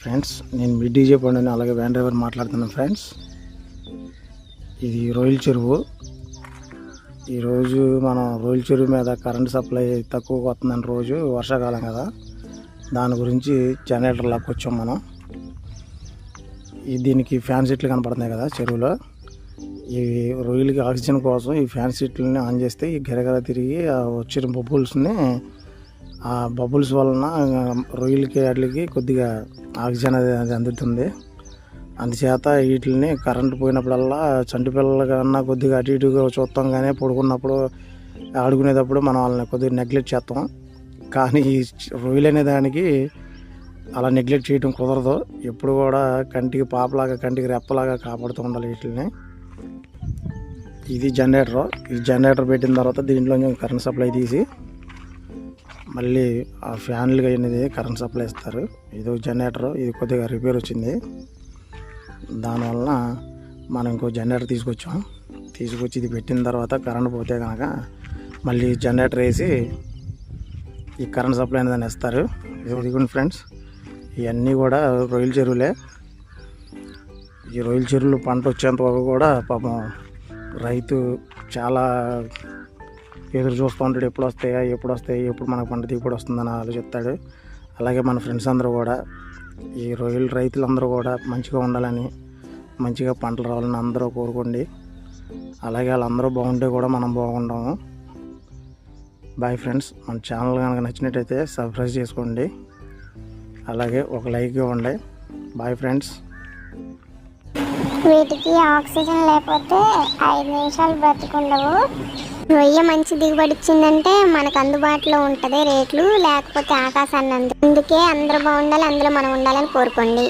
Friends, నేను మీ DJ పండుని అలాగే వ్యాన్ డ్రైవర్ మాట్లాడుతున్నాను. ఫ్రెండ్స్, ఇది రొయ్యల చెరువు. ఈరోజు మనం రొయ్యల చెరువు మీద కరెంట్ సప్లై తక్కువగా వస్తుందని, రోజు వర్షాకాలం కదా, దాని గురించి జనరేటర్ లాక్కొచ్చాం మనం. దీనికి ఫ్యాన్ సీట్లు కనపడుతున్నాయి కదా చెరువులో. ఈ రొయ్యలకి ఆక్సిజన్ కోసం ఈ ఫ్యాన్ సీట్లని ఆన్ చేస్తే ఈ గరగర తిరిగి వచ్చిన బబుల్స్ని, ఆ బబుల్స్ వలన రొయ్యలకి వాటికి కొద్దిగా ఆక్సిజన్ అది అందుతుంది. అందుచేత వీటిని కరెంటు పోయినప్పుడల్లా చంటి పిల్లల కన్నా కొద్దిగా అటు ఇటుగా చూస్తాం, కానీ పడుకున్నప్పుడు ఆడుకునేటప్పుడు మనం వాళ్ళని కొద్దిగా నెగ్లెక్ట్ చేస్తాం. కానీ ఈ రొయ్యలు అనే దానికి అలా నెగ్లెక్ట్ చేయడం కుదరదు. ఎప్పుడు కూడా కంటికి పాపలాగా, కంటికి రెప్పలాగా కాపాడుతూ ఉండాలి వీటిని. ఇది జనరేటర్. ఈ జనరేటర్ పెట్టిన తర్వాత దీంట్లో కరెంట్ సప్లై తీసి మళ్ళీ ఆ ఫ్యాన్లు అనేది కరెంట్ సప్లై ఇస్తారు. ఇది జనరేటర్. ఇది కొద్దిగా రిపేర్ వచ్చింది, దానివల్ల మనం ఇంకో జనరేటర్ తీసుకొచ్చి ఇది పెట్టిన తర్వాత కరెంట్ పోతే కనుక మళ్ళీ జనరేటర్ వేసి ఈ కరెంట్ సప్లై అనేది ఇస్తారు. ఇదిగోండి ఫ్రెండ్స్, ఇవన్నీ కూడా రొయ్యల చెరువులే. ఈ రొయ్యల చెరువులు పంట వచ్చేంత వరకు కూడా పాపం రైతు చాలా ఎదురు చూస్తూ ఉంటాడు. ఎప్పుడు వస్తాయి, ఎప్పుడు మనకు పంట దిగుబడి వస్తుందని ఆలోచిస్తాడు. అలాగే మన ఫ్రెండ్స్ అందరూ కూడా, ఈ రొయ్యల రైతులందరూ కూడా మంచిగా ఉండాలని, మంచిగా పంటలు రావాలని అందరూ కోరుకోండి. అలాగే వాళ్ళందరూ బాగుంటే కూడా మనం బాగుంటాము. Boy friends. మన ఛానల్ కనుక నచ్చినట్టయితే సబ్స్క్రైబ్ చేసుకోండి, అలాగే ఒక లైక్ ఇవ్వండి. Bye friends. వీటికి ఆక్సిజన్ లేకపోతే 5 నిమిషాలు బ్రతుకుండవు. రొయ్య మంచి దిగుబడి ఇచ్చిందంటే మనకు అందుబాటులో ఉంటుంది రేట్లు, లేకపోతే ఆకాశాన్ని అందుకే అందరూ బాగుండాలి, అందులో మనం ఉండాలని కోరుకోండి.